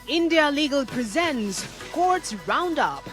India Legal presents Courts Roundup.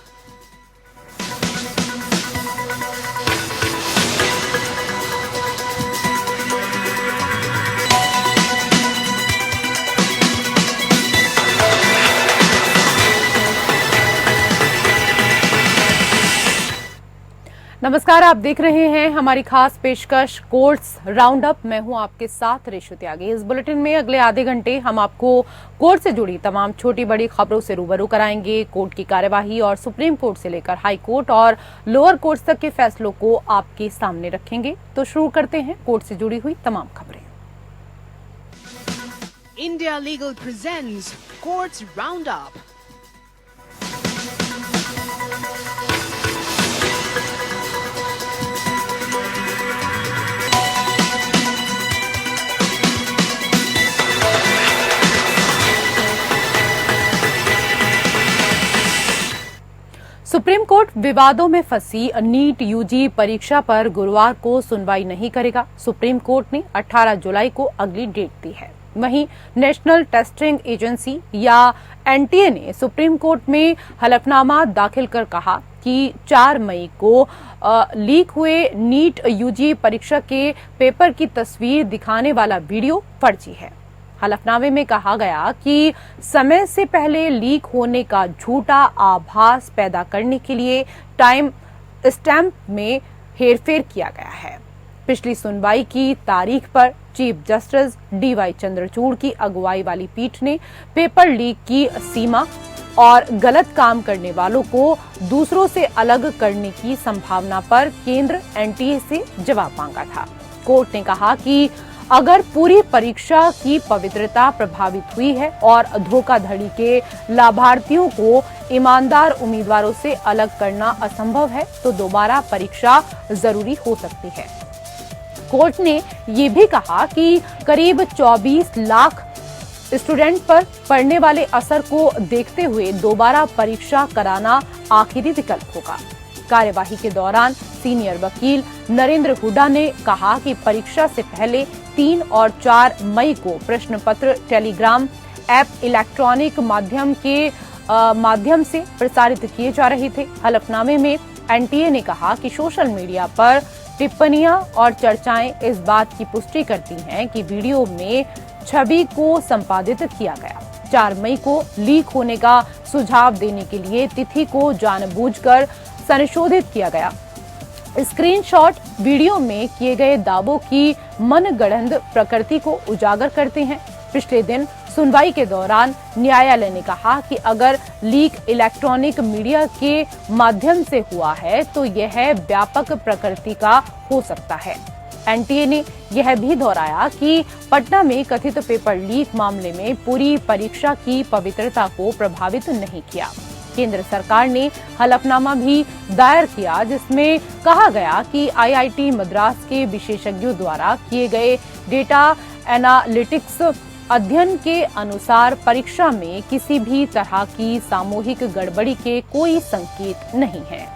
नमस्कार, आप देख रहे हैं हमारी खास पेशकश कोर्ट्स राउंड अप। मैं हूं आपके साथ रेशु त्यागी। इस बुलेटिन में अगले आधे घंटे हम आपको कोर्ट से जुड़ी तमाम छोटी बड़ी खबरों से रूबरू कराएंगे। कोर्ट की कार्यवाही और सुप्रीम कोर्ट से लेकर हाई कोर्ट और लोअर कोर्ट तक के फैसलों को आपके सामने रखेंगे। तो शुरू करते हैं कोर्ट से जुड़ी हुई तमाम खबरें। India Legal presents Courts Roundup. Supreme court विवादों में फंसी नीट यूजी परीक्षा पर गुरुवार को सुनवाई नहीं करेगा। सुप्रीम कोर्ट ने 18 जुलाई को अगली डेट दी है। वहीं नेशनल टेस्टिंग एजेंसी या एनटीए ने सुप्रीम कोर्ट में हलफनामा दाखिल कर कहा कि 4 मई को लीक हुए नीट यूजी परीक्षा के पेपर की तस्वीर दिखाने वाला वीडियो फर्जी है। हलफनामे में कहा गया कि समय से पहले लीक होने का झूठा आभास पैदा करने के लिए टाइम स्टैम्प में हेरफेर किया गया है। पिछली सुनवाई की तारीख पर चीफ जस्टिस डीवाई चंद्रचूड़ की अगुवाई वाली पीठ ने पेपर लीक की सीमा और गलत काम करने वालों को दूसरों से अलग करने की संभावना पर केंद्र एनटीए से जवाब मांगा था। कोर्ट ने कहा कि अगर पूरी परीक्षा की पवित्रता प्रभावित हुई है और धोखाधड़ी के लाभार्थियों को ईमानदार उम्मीदवारों से अलग करना असंभव है तो दोबारा परीक्षा जरूरी हो सकती है। कोर्ट ने ये भी कहा कि करीब 24 लाख स्टूडेंट पर पड़ने वाले असर को देखते हुए दोबारा परीक्षा कराना आखिरी विकल्प होगा। कार्यवाही के दौरान सीनियर वकील नरेंद्र हुड्डा ने कहा कि परीक्षा से पहले 3 और 4 मई को प्रश्न पत्र टेलीग्राम ऐप इलेक्ट्रॉनिक माध्यम से प्रसारित किए जा रहे थे। हलफनामे में एनटीए ने कहा कि सोशल मीडिया पर टिप्पणियां और चर्चाएं इस बात की पुष्टि करती हैं कि वीडियो में छवि को संपादित किया गया। 4 मई को लीक होने का सुझाव देने के लिए तिथि को जानबूझकर संशोधित किया गया। स्क्रीनशॉट वीडियो में किए गए दावों की मनगढ़ंत प्रकृति को उजागर करते हैं। पिछले दिन सुनवाई के दौरान न्यायालय ने कहा कि अगर लीक इलेक्ट्रॉनिक मीडिया के माध्यम से हुआ है तो यह व्यापक प्रकृति का हो सकता है। एनटीए ने यह भी दोहराया कि पटना में कथित पेपर लीक मामले में पूरी परीक्षा की पवित्रता को प्रभावित नहीं किया। केंद्र सरकार ने हलफनामा भी दायर किया जिसमें कहा गया कि आईआईटी मद्रास के विशेषज्ञों द्वारा किए गए डेटा एनालिटिक्स अध्ययन के अनुसार परीक्षा में किसी भी तरह की सामूहिक गड़बड़ी के कोई संकेत नहीं है।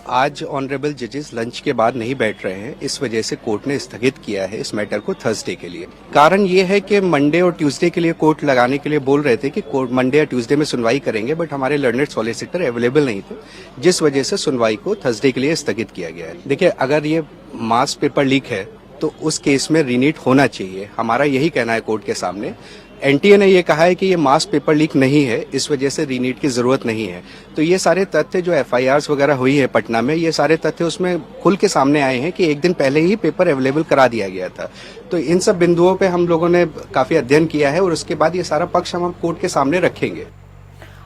आज ऑनरेबल जजेस लंच के बाद नहीं बैठ रहे हैं, इस वजह से कोर्ट ने स्थगित किया है इस मैटर को थर्सडे के लिए। कारण ये है कि मंडे और ट्यूसडे के लिए कोर्ट लगाने के लिए बोल रहे थे कि कोर्ट मंडे या ट्यूसडे में सुनवाई करेंगे, बट हमारे लर्नेड सॉलिसिटर अवेलेबल नहीं थे, जिस वजह से सुनवाई को थर्सडे के लिए स्थगित किया गया है। देखिए, अगर ये मास पेपर लीक है तो उस केस में रीनीट होना चाहिए, हमारा यही कहना है कोर्ट के सामने। एनटीए ने ये कहा है कि ये मास पेपर लीक नहीं है, इस वजह से रीनीट की जरूरत नहीं है। तो ये सारे तथ्य जो एफआईआर्स वगैरह हुई है पटना में, ये सारे तथ्य उसमें खुल के सामने आए हैं कि एक दिन पहले ही पेपर अवेलेबल करा दिया गया था। तो इन सब बिंदुओं पे हम लोगों ने काफी अध्ययन किया है और उसके बाद ये सारा पक्ष हम कोर्ट के सामने रखेंगे।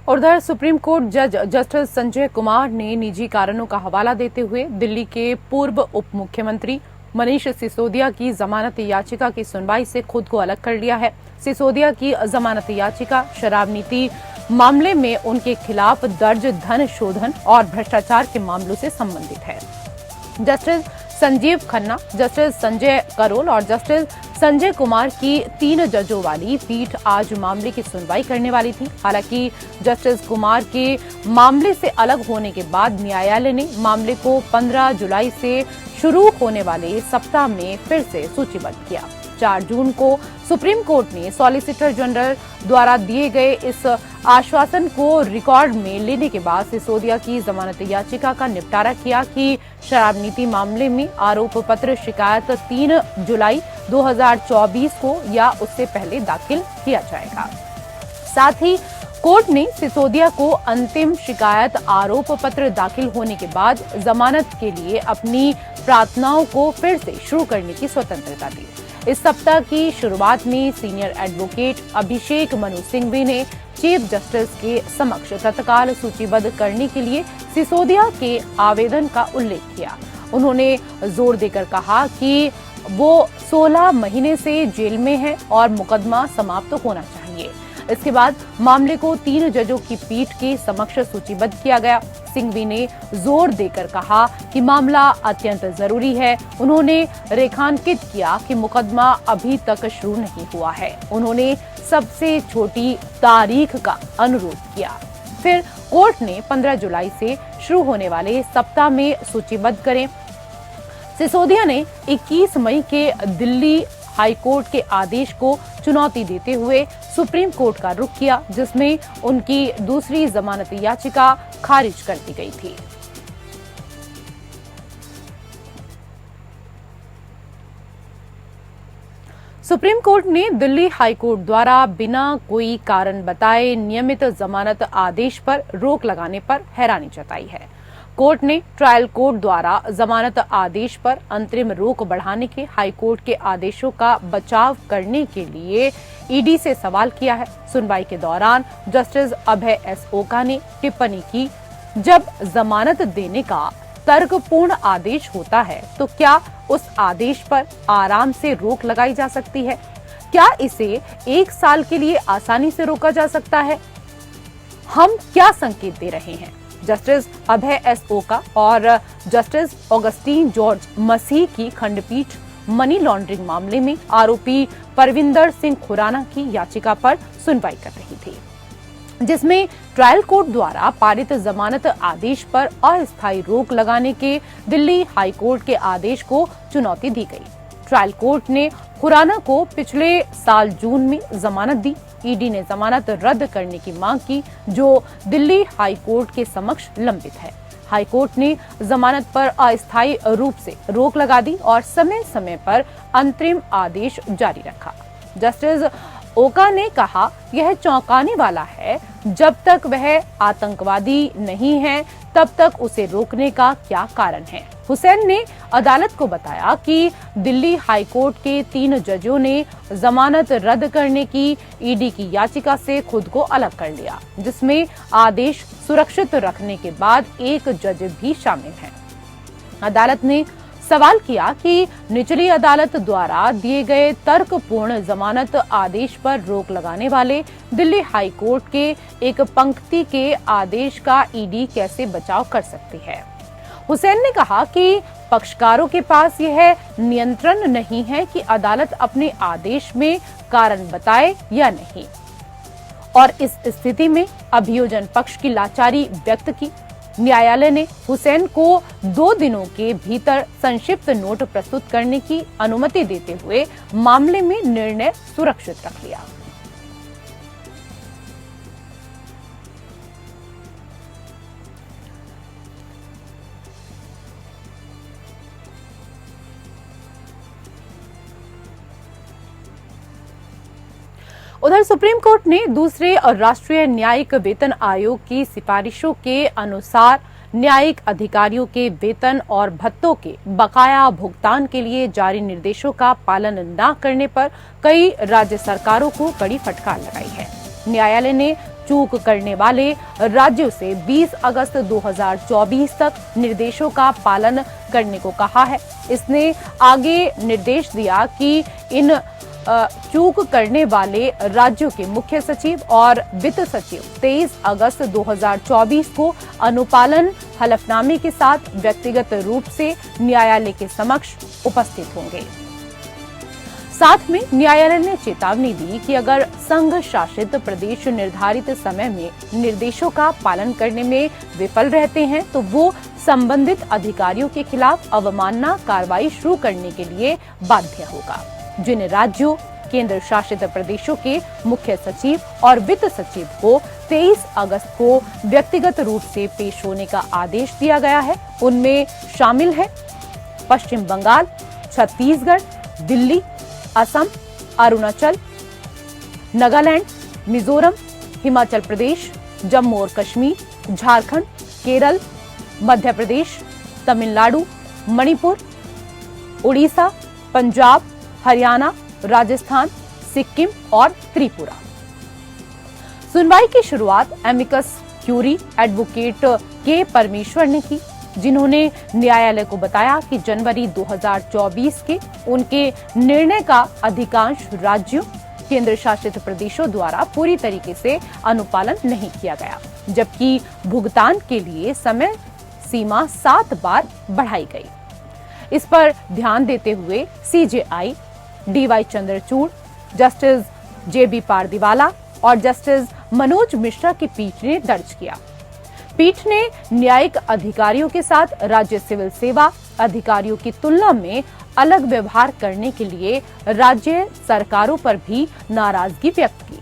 उधर सुप्रीम कोर्ट जज जस्टिस संजय कुमार ने निजी कारणों का हवाला देते हुए दिल्ली के पूर्व उप मुख्यमंत्री मनीष सिसोदिया की जमानत याचिका की सुनवाई से खुद को अलग कर लिया है। सिसोदिया की जमानत याचिका शराब नीति मामले में उनके खिलाफ दर्ज धन शोधन और भ्रष्टाचार के मामलों से संबंधित है। जस्टिस संजीव खन्ना, जस्टिस संजय करोल और जस्टिस संजय कुमार की 3 जजों वाली पीठ आज मामले की सुनवाई करने वाली थी। हालांकि जस्टिस कुमार के मामले से अलग होने के बाद न्यायालय ने मामले को 15 जुलाई से शुरू होने वाले सप्ताह में फिर से सूचीबद्ध किया। 4 जून को सुप्रीम कोर्ट ने सॉलिसिटर जनरल द्वारा दिए गए इस आश्वासन को रिकॉर्ड में लेने के बाद सिसोदिया की जमानत याचिका का निपटारा किया कि शराब नीति मामले में आरोप पत्र शिकायत 3 जुलाई 2024 को या उससे पहले दाखिल किया जाएगा। साथ ही कोर्ट ने सिसोदिया को अंतिम शिकायत आरोप पत्र दाखिल होने के बाद जमानत के लिए अपनी प्रार्थनाओं को फिर से शुरू करने की स्वतंत्रता दी। इस सप्ताह की शुरुआत में सीनियर एडवोकेट अभिषेक मनु सिंघवी ने चीफ जस्टिस के समक्ष तत्काल सूचीबद्ध करने के लिए सिसोदिया के आवेदन का उल्लेख किया। उन्होंने जोर देकर कहा कि वो 16 महीने से जेल में है और मुकदमा समाप्त होना चाहिए। इसके बाद मामले को 3 जजों की पीठ के समक्ष सूचीबद्ध किया गया। सिंघवी ने जोर देकर कहा कि मामला अत्यंत जरूरी है। उन्होंने रेखांकित किया कि मुकदमा अभी तक शुरू नहीं हुआ है। उन्होंने सबसे छोटी तारीख का अनुरोध किया। फिर कोर्ट ने 15 जुलाई से शुरू होने वाले सप्ताह में सूचीबद्ध करें। सिसोदिया ने 21 मई के दिल्ली हाईकोर्ट के आदेश को चुनौती देते हुए सुप्रीम कोर्ट का रुख किया, जिसमें उनकी दूसरी जमानत याचिका खारिज कर दी गई थी। सुप्रीम कोर्ट ने दिल्ली हाईकोर्ट द्वारा बिना कोई कारण बताए नियमित जमानत आदेश पर रोक लगाने पर हैरानी जताई है। कोर्ट ने ट्रायल कोर्ट द्वारा जमानत आदेश पर अंतरिम रोक बढ़ाने के हाईकोर्ट के आदेशों का बचाव करने के लिए ईडी से सवाल किया है। सुनवाई के दौरान जस्टिस अभय एस ओका ने टिप्पणी की, जब जमानत देने का तर्कपूर्ण आदेश होता है तो क्या उस आदेश पर आराम से रोक लगाई जा सकती है? क्या इसे 1 साल के लिए आसानी से रोका जा सकता है? हम क्या संकेत दे रहे हैं? जस्टिस अभय एस ओका और जस्टिस ऑगस्टीन जॉर्ज मसीह की खंडपीठ मनी लॉन्ड्रिंग मामले में आरोपी परविंदर सिंह खुराना की याचिका पर सुनवाई कर रही थी, जिसमें ट्रायल कोर्ट द्वारा पारित जमानत आदेश पर अस्थायी रोक लगाने के दिल्ली हाईकोर्ट के आदेश को चुनौती दी गई। ट्रायल कोर्ट ने खुराना को पिछले साल जून में जमानत दी। ईडी ने जमानत रद्द करने की मांग की, जो दिल्ली हाईकोर्ट के समक्ष लंबित है। हाईकोर्ट ने जमानत पर अस्थायी रूप से रोक लगा दी और समय समय पर अंतरिम आदेश जारी रखा। जस्टिस ओका ने कहा, यह चौंकाने वाला है। जब तक वह आतंकवादी नहीं है तब तक उसे रोकने का क्या कारण है? हुसैन ने अदालत को बताया कि दिल्ली हाईकोर्ट के 3 जजों ने जमानत रद्द करने की ईडी की याचिका से खुद को अलग कर लिया, जिसमें आदेश सुरक्षित रखने के बाद एक जज भी शामिल है। अदालत ने सवाल किया कि निचली अदालत द्वारा दिए गए तर्कपूर्ण जमानत आदेश पर रोक लगाने वाले दिल्ली हाईकोर्ट के एक पंक्ति के आदेश का ईडी कैसे बचाव कर सकती है। हुसैन ने कहा कि पक्षकारों के पास यह नियंत्रण नहीं है कि अदालत अपने आदेश में कारण बताए या नहीं, और इस स्थिति में अभियोजन पक्ष की लाचारी व्यक्त की। न्यायालय ने हुसैन को 2 दिनों के भीतर संक्षिप्त नोट प्रस्तुत करने की अनुमति देते हुए मामले में निर्णय सुरक्षित रख लिया। उधर सुप्रीम कोर्ट ने दूसरे और राष्ट्रीय न्यायिक वेतन आयोग की सिफारिशों के अनुसार न्यायिक अधिकारियों के वेतन और भत्तों के बकाया भुगतान के लिए जारी निर्देशों का पालन न करने पर कई राज्य सरकारों को कड़ी फटकार लगाई है। न्यायालय ने चूक करने वाले राज्यों से 20 अगस्त 2024 तक निर्देशों का पालन करने को कहा है। इसने आगे निर्देश दिया कि इन चूक करने वाले राज्यों के मुख्य सचिव और वित्त सचिव 23 अगस्त 2024 को अनुपालन हलफनामे के साथ व्यक्तिगत रूप से न्यायालय के समक्ष उपस्थित होंगे। साथ में न्यायालय ने चेतावनी दी कि अगर संघ शासित प्रदेश निर्धारित समय में निर्देशों का पालन करने में विफल रहते हैं तो वो संबंधित अधिकारियों के खिलाफ अवमानना कार्रवाई शुरू करने के लिए बाध्य होगा। जिन राज्यों, केंद्र शासित प्रदेशों के मुख्य सचिव और वित्त सचिव को 23 अगस्त को व्यक्तिगत रूप से पेश होने का आदेश दिया गया है, उनमें शामिल है पश्चिम बंगाल, छत्तीसगढ़, दिल्ली, असम, अरुणाचल, नागालैंड, मिजोरम, हिमाचल प्रदेश, जम्मू और कश्मीर, झारखंड, केरल, मध्य प्रदेश, तमिलनाडु, मणिपुर, उड़ीसा, पंजाब, हरियाणा, राजस्थान, सिक्किम और त्रिपुरा। सुनवाई की शुरुआत एमिकस क्यूरी एडवोकेट के परमेश्वर ने की, जिन्होंने न्यायालय को बताया कि जनवरी 2024 के उनके निर्णय का अधिकांश राज्यों, केंद्र शासित प्रदेशों द्वारा पूरी तरीके से अनुपालन नहीं किया गया, जबकि भुगतान के लिए समय सीमा 7 बार बढ़ाई गई। इस पर ध्यान देते हुए सीजेआई डीवाई चंद्रचूड़, जस्टिस जेबी पारदीवाला और जस्टिस मनोज मिश्रा की पीठ ने दर्ज किया। पीठ ने न्यायिक अधिकारियों के साथ राज्य सिविल सेवा अधिकारियों की तुलना में अलग व्यवहार करने के लिए राज्य सरकारों पर भी नाराजगी व्यक्त की।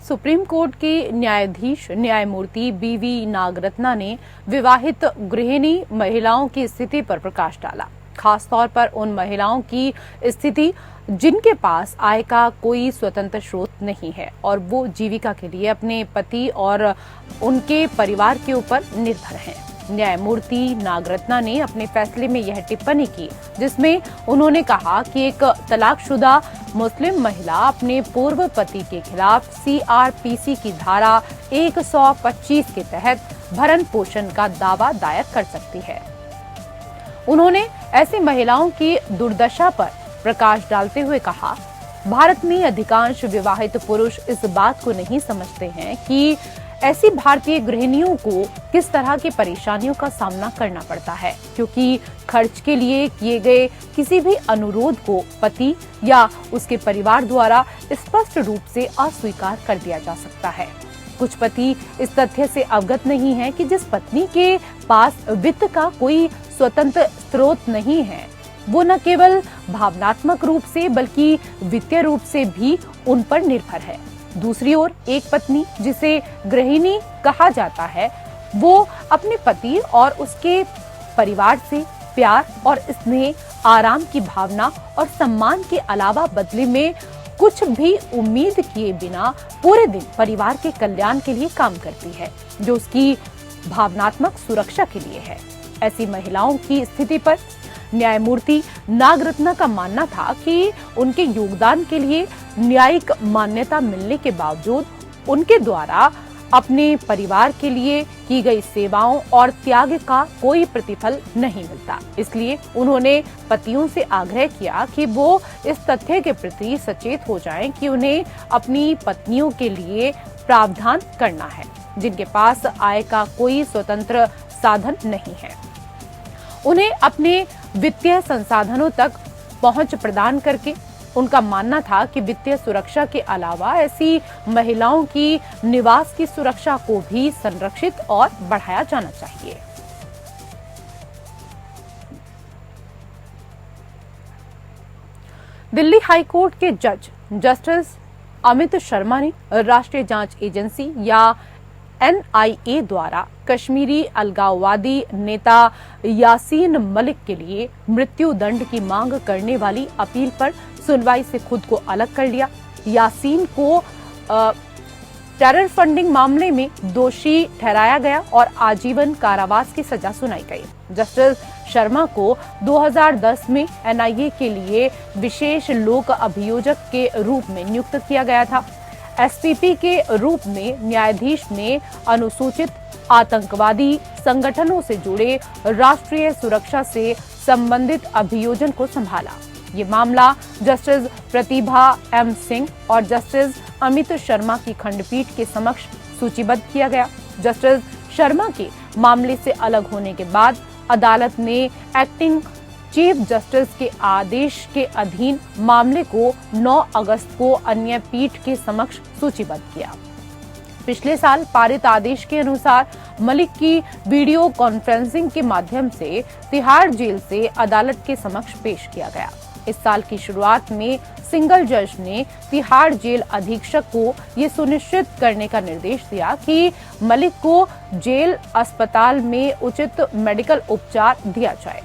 सुप्रीम कोर्ट के न्यायाधीश न्यायमूर्ति बीवी नागरत्ना ने विवाहित गृहिणी महिलाओं की स्थिति पर प्रकाश डाला, खासतौर पर उन महिलाओं की स्थिति जिनके पास आय का कोई स्वतंत्र स्रोत नहीं है और वो जीविका के लिए अपने पति और उनके परिवार के ऊपर निर्भर हैं। न्यायमूर्ति नागरत्ना ने अपने फैसले में यह टिप्पणी की, जिसमें उन्होंने कहा कि एक तलाकशुदा मुस्लिम महिला अपने पूर्व पति के खिलाफ सीआरपीसी की धारा 125 के तहत भरण पोषण का दावा दायर कर सकती है। उन्होंने ऐसी महिलाओं की दुर्दशा पर प्रकाश डालते हुए कहा, भारत में अधिकांश विवाहित पुरुष इस बात को नहीं समझते हैं कि ऐसी भारतीय गृहिणियों को किस तरह की परेशानियों का सामना करना पड़ता है, क्योंकि खर्च के लिए किए गए किसी भी अनुरोध को पति या उसके परिवार द्वारा स्पष्ट रूप से अस्वीकार कर दिया जा सकता है। कुछ पति इस तथ्य से अवगत नहीं है कि जिस पत्नी के पास वित्त का कोई स्वतंत्र स्रोत नहीं है, वो न केवल भावनात्मक रूप से बल्कि वित्तीय रूप से भी उन पर निर्भर है। दूसरी ओर एक पत्नी जिसे गृहिणी कहा जाता है, वो अपने पति और उसके परिवार से प्यार और स्नेह, आराम की भावना और सम्मान के अलावा बदले में कुछ भी उम्मीद किए बिना पूरे दिन परिवार के कल्याण के लिए काम करती है, जो उसकी भावनात्मक सुरक्षा के लिए है। ऐसी महिलाओं की स्थिति पर न्यायमूर्ति नागरत्ना का मानना था कि उनके योगदान के लिए न्यायिक मान्यता मिलने के बावजूद उनके द्वारा अपने परिवार के लिए की गई सेवाओं और त्याग का कोई प्रतिफल नहीं मिलता। इसलिए उन्होंने पतियों से आग्रह किया कि वो इस तथ्य के प्रति सचेत हो जाएं कि उन्हें अपनी पत्नियों के लिए प्रावधान करना है, जिनके पास आय का कोई स्वतंत्र साधन नहीं है। उन्हें अपने वित्तीय संसाधनों तक पहुंच प्रदान करके उनका मानना था कि वित्तीय सुरक्षा के अलावा ऐसी महिलाओं की निवास की सुरक्षा को भी संरक्षित और बढ़ाया जाना चाहिए। दिल्ली हाई कोर्ट के जज जस्टिस अमित शर्मा ने राष्ट्रीय जांच एजेंसी या एनआईए द्वारा कश्मीरी अलगाववादी नेता यासीन मलिक के लिए मृत्यु दंड की मांग करने वाली अपील पर सुनवाई से खुद को अलग कर लिया। यासीन को टेरर फंडिंग मामले में दोषी ठहराया गया और आजीवन कारावास की सजा सुनाई गई। जस्टिस शर्मा को 2010 में एनआईए के लिए विशेष लोक अभियोजक के रूप में नियुक्त किया गया था। एसपीपी के रूप में न्यायाधीश ने अनुसूचित आतंकवादी संगठनों से जुड़े राष्ट्रीय सुरक्षा से संबंधित अभियोजन को संभाला। ये मामला जस्टिस प्रतिभा एम सिंह और जस्टिस अमित शर्मा की खंडपीठ के समक्ष सूचीबद्ध किया गया। जस्टिस शर्मा के मामले से अलग होने के बाद अदालत ने एक्टिंग चीफ जस्टिस के आदेश के अधीन मामले को 9 अगस्त को अन्य पीठ के समक्ष सूचीबद्ध किया। पिछले साल पारित आदेश के अनुसार मलिक की वीडियो कॉन्फ्रेंसिंग के माध्यम से तिहाड़ जेल से अदालत के समक्ष पेश किया गया। इस साल की शुरुआत में सिंगल जज ने तिहाड़ जेल अधीक्षक को ये सुनिश्चित करने का निर्देश दिया कि मलिक को जेल अस्पताल में उचित मेडिकल उपचार दिया जाए।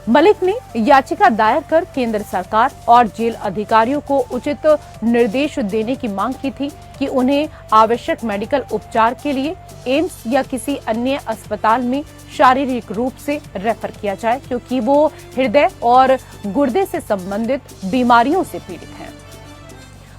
मलिक ने याचिका दायर कर केंद्र सरकार और जेल अधिकारियों को उचित निर्देश देने की मांग की थी कि उन्हें आवश्यक मेडिकल उपचार के लिए एम्स या किसी अन्य अस्पताल में शारीरिक रूप से रेफर किया जाए, क्योंकि वो हृदय और गुर्दे से संबंधित बीमारियों से पीड़ित हैं।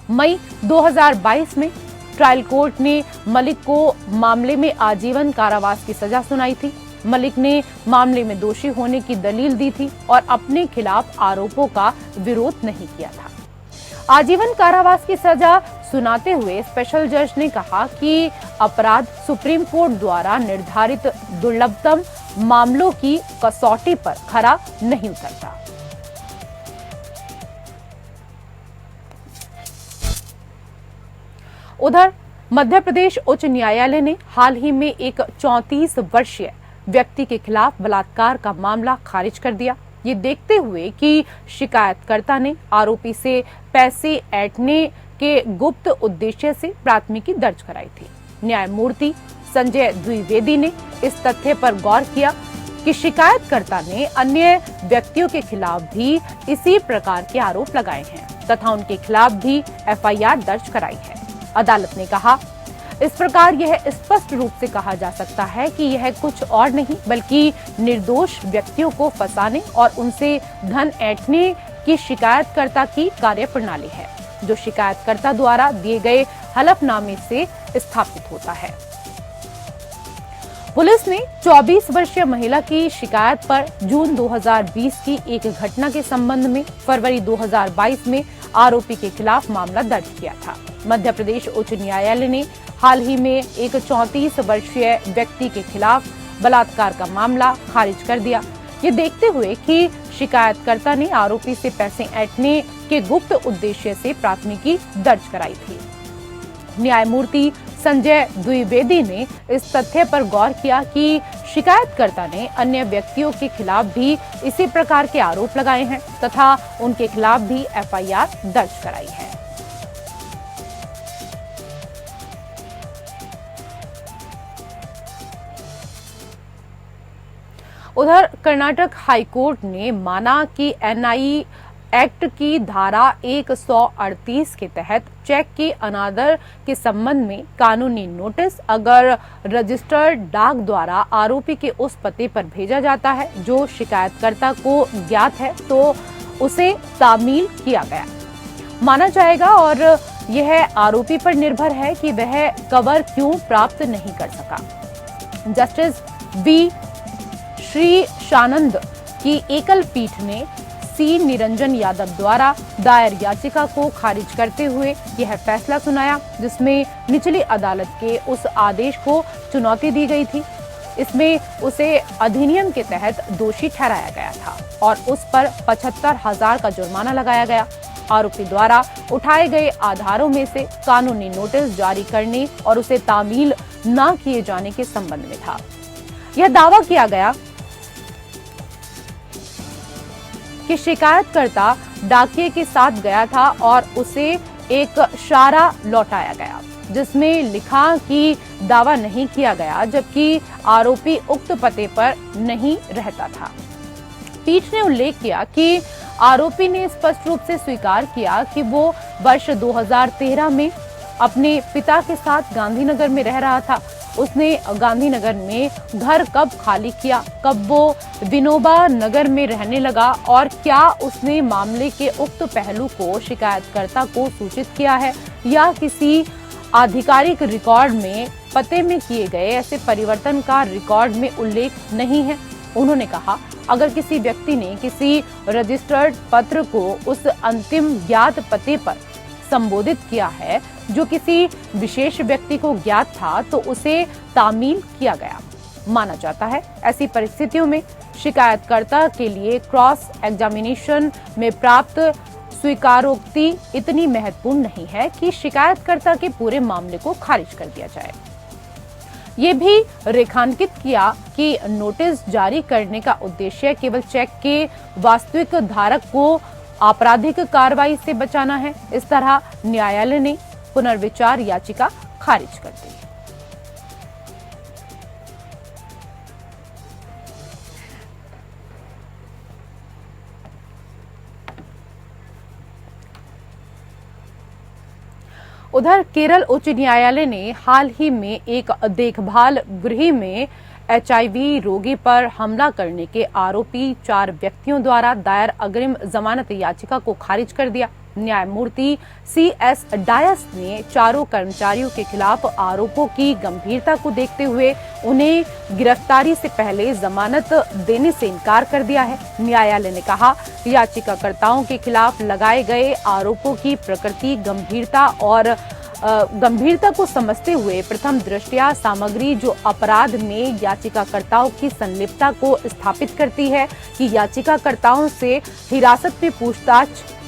मई 2022 में ट्रायल कोर्ट ने मलिक को मामले में आजीवन कारावास की सजा सुनाई थी। मलिक ने मामले में दोषी होने की दलील दी थी और अपने खिलाफ आरोपों का विरोध नहीं किया था। आजीवन कारावास की सजा सुनाते हुए स्पेशल जज ने कहा कि अपराध सुप्रीम कोर्ट द्वारा निर्धारित दुर्लभतम मामलों की कसौटी पर खरा नहीं उतरता। उधर मध्य प्रदेश उच्च न्यायालय ने हाल ही में एक 34 वर्षीय व्यक्ति के खिलाफ बलात्कार का मामला खारिज कर दिया। ये देखते हुए कि शिकायतकर्ता ने आरोपी से पैसे ऐंठने के गुप्त उद्देश्य से प्राथमिकी दर्ज कराई थी। न्यायमूर्ति संजय द्विवेदी ने इस तथ्य पर गौर किया कि शिकायतकर्ता ने अन्य व्यक्तियों के खिलाफ भी इसी प्रकार के आरोप लगाए हैं तथा उनके खिलाफ भी एफआईआर दर्ज कराई है। अदालत ने कहा, इस प्रकार यह स्पष्ट रूप से कहा जा सकता है कि यह कुछ और नहीं बल्कि निर्दोष व्यक्तियों को फंसाने और उनसे धन ऐंठने की शिकायतकर्ता की कार्यप्रणाली है, जो शिकायतकर्ता द्वारा दिए गए हलफनामे से स्थापित होता है। पुलिस ने 24 वर्षीय महिला की शिकायत पर जून 2020 की एक घटना के संबंध में फरवरी 2022 में आरोपी के खिलाफ मामला दर्ज किया था। मध्य प्रदेश उच्च न्यायालय ने हाल ही में एक 34 वर्षीय व्यक्ति के खिलाफ बलात्कार का मामला खारिज कर दिया। ये देखते हुए कि शिकायतकर्ता ने आरोपी से पैसे ऐंठने के गुप्त उद्देश्य से प्राथमिकी दर्ज कराई थी। न्यायमूर्ति संजय द्विवेदी ने इस तथ्य पर गौर किया कि शिकायतकर्ता ने अन्य व्यक्तियों के खिलाफ भी इसी प्रकार के आरोप लगाए हैं तथा उनके खिलाफ भी एफआईआर दर्ज कराई है। उधर कर्नाटक हाईकोर्ट ने माना कि एनआई एक्ट की धारा 138 के तहत चेक के अनादर के संबंध में कानूनी नोटिस अगर रजिस्टर्ड डाक द्वारा आरोपी के उस पते पर भेजा जाता है जो शिकायतकर्ता को ज्ञात है तो उसे तामील किया गया माना जाएगा और यह आरोपी पर निर्भर है कि वह कवर क्यों प्राप्त नहीं कर सका। जस्टिस बी श्री शानंद की एकल पीठ ने सी निरंजन यादव द्वारा दायर याचिका को खारिज करते हुए यह फैसला सुनाया, जिसमें निचली अदालत के उस आदेश को चुनौती दी गई थी। इसमें उसे अधिनियम के तहत दोषी ठहराया गया था और उस पर 75,000 का जुर्माना लगाया गया। आरोपी द्वारा उठाए गए आधारों में से कानूनी नोटिस जारी करने और उसे तामील न किए जाने के संबंध में था। यह दावा किया गया कि शिकायतकर्ता डाकिये के साथ गया था और उसे एक शारा लौटाया गया जिसमें लिखा कि दावा नहीं किया गया, जबकि आरोपी उक्त पते पर नहीं रहता था। पीठ ने उल्लेख किया कि आरोपी ने स्पष्ट रूप से स्वीकार किया कि वो वर्ष 2013 में अपने पिता के साथ गांधीनगर में रह रहा था। उसने गांधीनगर में घर कब खाली किया, कब वो विनोबा नगर में रहने लगा और क्या उसने मामले के उक्त पहलू को शिकायतकर्ता को सूचित किया है या किसी आधिकारिक रिकॉर्ड में पते में किए गए ऐसे परिवर्तन का रिकॉर्ड में उल्लेख नहीं है। उन्होंने कहा, अगर किसी व्यक्ति ने किसी रजिस्टर्ड पत्र को उस अंतिम ज्ञात पते पर संबोधित किया है जो किसी विशेष व्यक्ति को ज्ञात था तो उसे तामील किया गया माना जाता है। ऐसी परिस्थितियों में शिकायतकर्ता के लिए क्रॉस एग्जामिनेशन में प्राप्त स्वीकारोक्ति इतनी महत्वपूर्ण नहीं है कि शिकायतकर्ता के पूरे मामले को खारिज कर दिया जाए। ये भी रेखांकित किया कि नोटिस जारी करने का उद्देश्य केवल चेक के वास्तविक धारक को आपराधिक कार्रवाई से बचाना है। इस तरह न्यायालय ने पुनर्विचार याचिका खारिज कर दी। उधर केरल उच्च न्यायालय ने हाल ही में एक देखभाल गृह में HIV रोगी पर हमला करने के आरोपी 4 व्यक्तियों द्वारा दायर अग्रिम जमानत याचिका को खारिज कर दिया। न्यायमूर्ति CS डायस ने चारों कर्मचारियों के खिलाफ आरोपों की गंभीरता को देखते हुए उन्हें गिरफ्तारी से पहले जमानत देने से इनकार कर दिया है। न्यायालय ने कहा, याचिकाकर्ताओं के खिलाफ लगाए गए आरोपों की प्रकृति, गंभीरता को समझते हुए प्रथम दृष्टया सामग्री जो अपराध में याचिकाकर्ताओं की संलिप्तता को स्थापित करती है कि याचिकाकर्ताओं से हिरासत में पूछताछ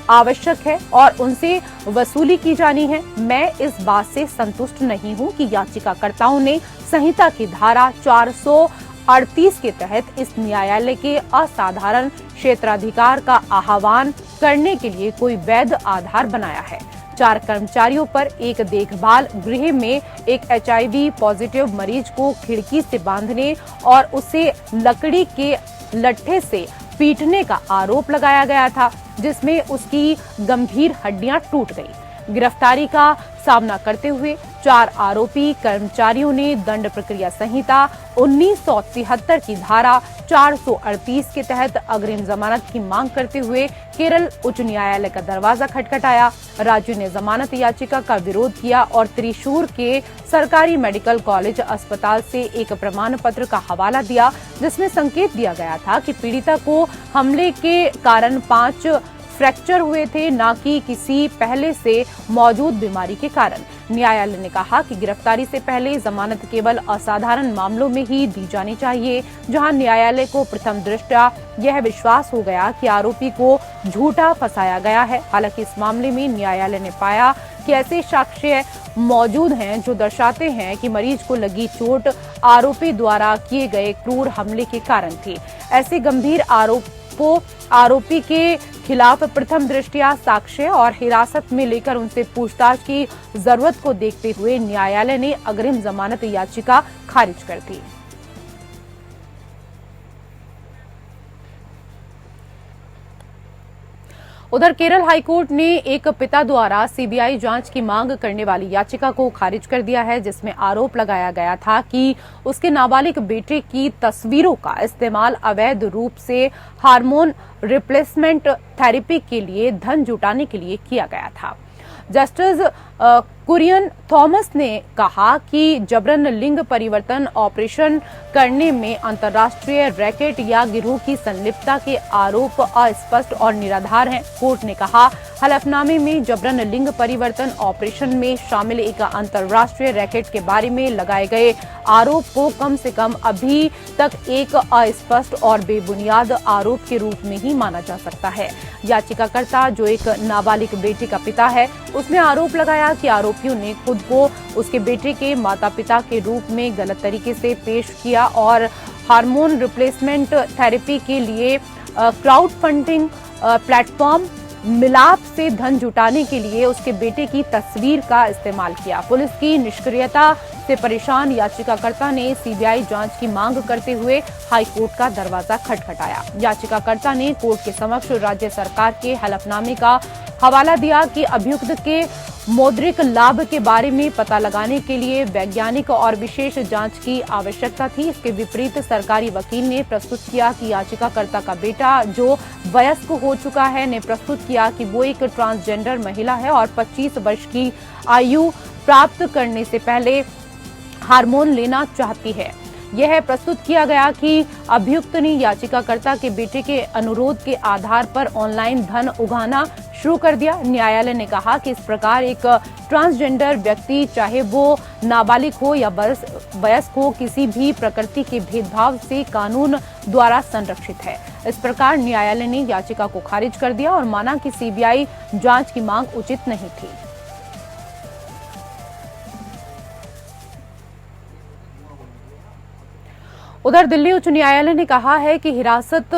आवश्यक है और उनसे वसूली की जानी है। मैं इस बात से संतुष्ट नहीं हूं कि याचिकाकर्ताओं ने संहिता की धारा 438 के तहत इस न्यायालय के असाधारण क्षेत्राधिकार का आह्वान करने के लिए कोई वैध आधार बनाया है। 4 कर्मचारियों पर एक देखभाल गृह में एक HIV पॉजिटिव मरीज को खिड़की से बांधने और उसे लकड़ी के लट्ठे से पीटने का आरोप लगाया गया था, जिसमेमें उसकी गंभीर हड्डियां टूट गई। गिरफ्तारी का सामना करते हुए 4 आरोपी कर्मचारियों ने दंड प्रक्रिया संहिता 1973 की धारा 438 के तहत अग्रिम जमानत की मांग करते हुए केरल उच्च न्यायालय का दरवाजा खटखटाया। राज्य ने जमानत याचिका का विरोध किया और त्रिशूर के सरकारी मेडिकल कॉलेज अस्पताल से एक प्रमाण पत्र का हवाला दिया, जिसमें संकेत दिया गया था कि पीड़िता को हमले के कारण 5 फ्रैक्चर हुए थे, न कि किसी पहले से मौजूद बीमारी के कारण। न्यायालय ने कहा कि गिरफ्तारी से पहले जमानत केवल असाधारण मामलों में ही दी जानी चाहिए, जहां न्यायालय को प्रथम दृष्टया यह विश्वास हो गया कि आरोपी को झूठा फंसाया गया है। हालांकि इस मामले में न्यायालय ने पाया कि ऐसे साक्ष्य मौजूद हैं जो दर्शाते हैं कि मरीज को लगी चोट आरोपी द्वारा किए गए क्रूर हमले के कारण थी। ऐसे गंभीर आरोपी के खिलाफ प्रथम दृष्टया साक्ष्य और हिरासत में लेकर उनसे पूछताछ की जरूरत को देखते हुए न्यायालय ने अग्रिम जमानत याचिका खारिज कर दी। उधर केरल हाईकोर्ट ने एक पिता द्वारा CBI जांच की मांग करने वाली याचिका को खारिज कर दिया है, जिसमें आरोप लगाया गया था कि उसके नाबालिग बेटे की तस्वीरों का इस्तेमाल अवैध रूप से हार्मोन रिप्लेसमेंट थेरेपी के लिए धन जुटाने के लिए किया गया था। जस्टिस कुरियन थॉमस ने कहा कि जबरन लिंग परिवर्तन ऑपरेशन करने में अंतर्राष्ट्रीय रैकेट या गिरोह की संलिप्तता के आरोप अस्पष्ट और निराधार हैं। कोर्ट ने कहा, हलफनामे में जबरन लिंग परिवर्तन ऑपरेशन में शामिल एक अंतर्राष्ट्रीय रैकेट के बारे में लगाए गए आरोप को कम से कम अभी तक एक अस्पष्ट और बेबुनियाद आरोप के रूप में ही माना जा सकता है। याचिकाकर्ता, जो एक नाबालिग बेटे का पिता है, उसने आरोप लगाया कि आरोपियों ने खुद को उसके बेटे के माता-पिता के रूप में गलत तरीके से पेश किया और हार्मोन रिप्लेसमेंट थेरेपी के लिए क्राउड फंडिंग प्लेटफॉर्म मिलाप से धन जुटाने के लिए उसके बेटे की तस्वीर का इस्तेमाल किया। पुलिस की निष्क्रियता से परेशान याचिकाकर्ता ने CBI जांच की मांग करते हुए हाईकोर्ट का दरवाजा खटखटाया। याचिकाकर्ता ने कोर्ट के समक्ष राज्य सरकार के हलफनामे का हवाला दिया कि अभियुक्त के मौद्रिक लाभ के बारे में पता लगाने के लिए वैज्ञानिक और विशेष जांच की आवश्यकता थी। इसके विपरीत सरकारी वकील ने प्रस्तुत किया कि याचिकाकर्ता का बेटा, जो वयस्क हो चुका है, ने प्रस्तुत किया कि वो एक ट्रांसजेंडर महिला है और 25 वर्ष की आयु प्राप्त करने से पहले हार्मोन लेना चाहती है। यह प्रस्तुत किया गया कि अभियुक्त ने याचिकाकर्ता के बेटे के अनुरोध के आधार पर ऑनलाइन धन उगाना शुरू कर दिया। न्यायालय ने कहा कि इस प्रकार एक ट्रांसजेंडर व्यक्ति, चाहे वो नाबालिग हो या वयस्क हो, किसी भी प्रकृति के भेदभाव से कानून द्वारा संरक्षित है। इस प्रकार न्यायालय ने याचिका को खारिज कर दिया और माना कि CBI जांच की मांग उचित नहीं थी। उधर दिल्ली उच्च न्यायालय ने कहा है कि हिरासत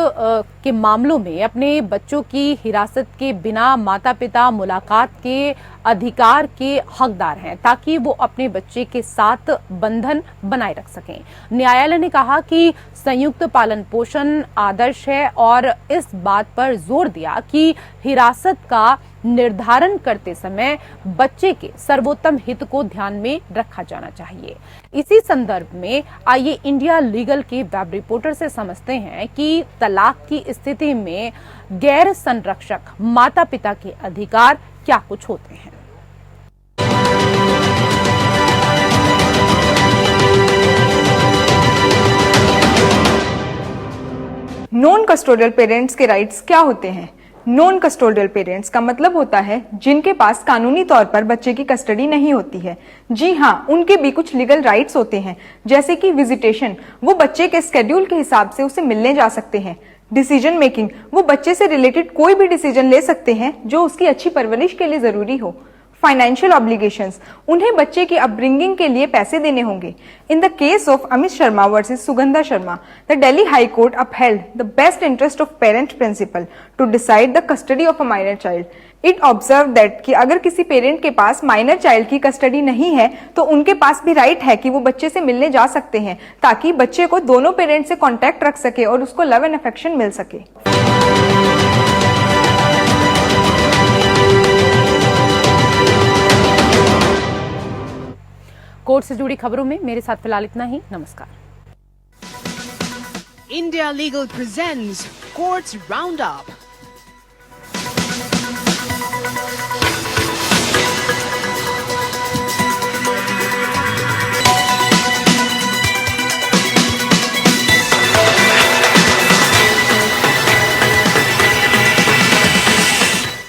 के मामलों में अपने बच्चों की हिरासत के बिना माता पिता मुलाकात के अधिकार के हकदार हैं, ताकि वो अपने बच्चे के साथ बंधन बनाए रख सकें। न्यायालय ने कहा कि संयुक्त पालन पोषण आदर्श है और इस बात पर जोर दिया कि हिरासत का निर्धारण करते समय बच्चे के सर्वोत्तम हित को ध्यान में रखा जाना चाहिए। इसी संदर्भ में आइए इंडिया लीगल के वेब रिपोर्टर से समझते हैं कि तलाक की स्थिति में गैर संरक्षक माता पिता के अधिकार क्या कुछ होते हैं। नॉन कस्टोडियल पेरेंट्स के राइट्स क्या होते हैं? नॉन कस्टोडियल पेरेंट्स का मतलब होता है जिनके पास कानूनी तौर पर बच्चे की कस्टडी नहीं होती है। जी हाँ, उनके भी कुछ लीगल राइट्स होते हैं, जैसे कि विजिटेशन, वो बच्चे के स्केड्यूल के हिसाब से उसे मिलने जा सकते हैं। डिसीजन मेकिंग, वो बच्चे से रिलेटेड कोई भी डिसीजन ले सकते हैं जो उसकी अच्छी परवरिश के लिए जरूरी हो। फाइनेंशियल ऑब्लिगेशंस, उन्हें बच्चे की अपब्रिंगिंग के लिए पैसे देने होंगे। In the case of Amit Sharma versus Sugandha Sharma, the Delhi high court upheld the best interest of parent principle to decide the custody of a minor child. It observe that कि अगर किसी पेरेंट के पास माइनर चाइल्ड की कस्टडी नहीं है तो उनके पास भी राइट है कि वो बच्चे से मिलने जा सकते हैं, ताकि बच्चे को दोनों पेरेंट से कॉन्टैक्ट रख सके और उसको लव एंड अफेक्शन मिल सके। कोर्ट से जुड़ी खबरों में मेरे साथ फिलहाल इतना ही। नमस्कार। India Legal presents Courts Roundup.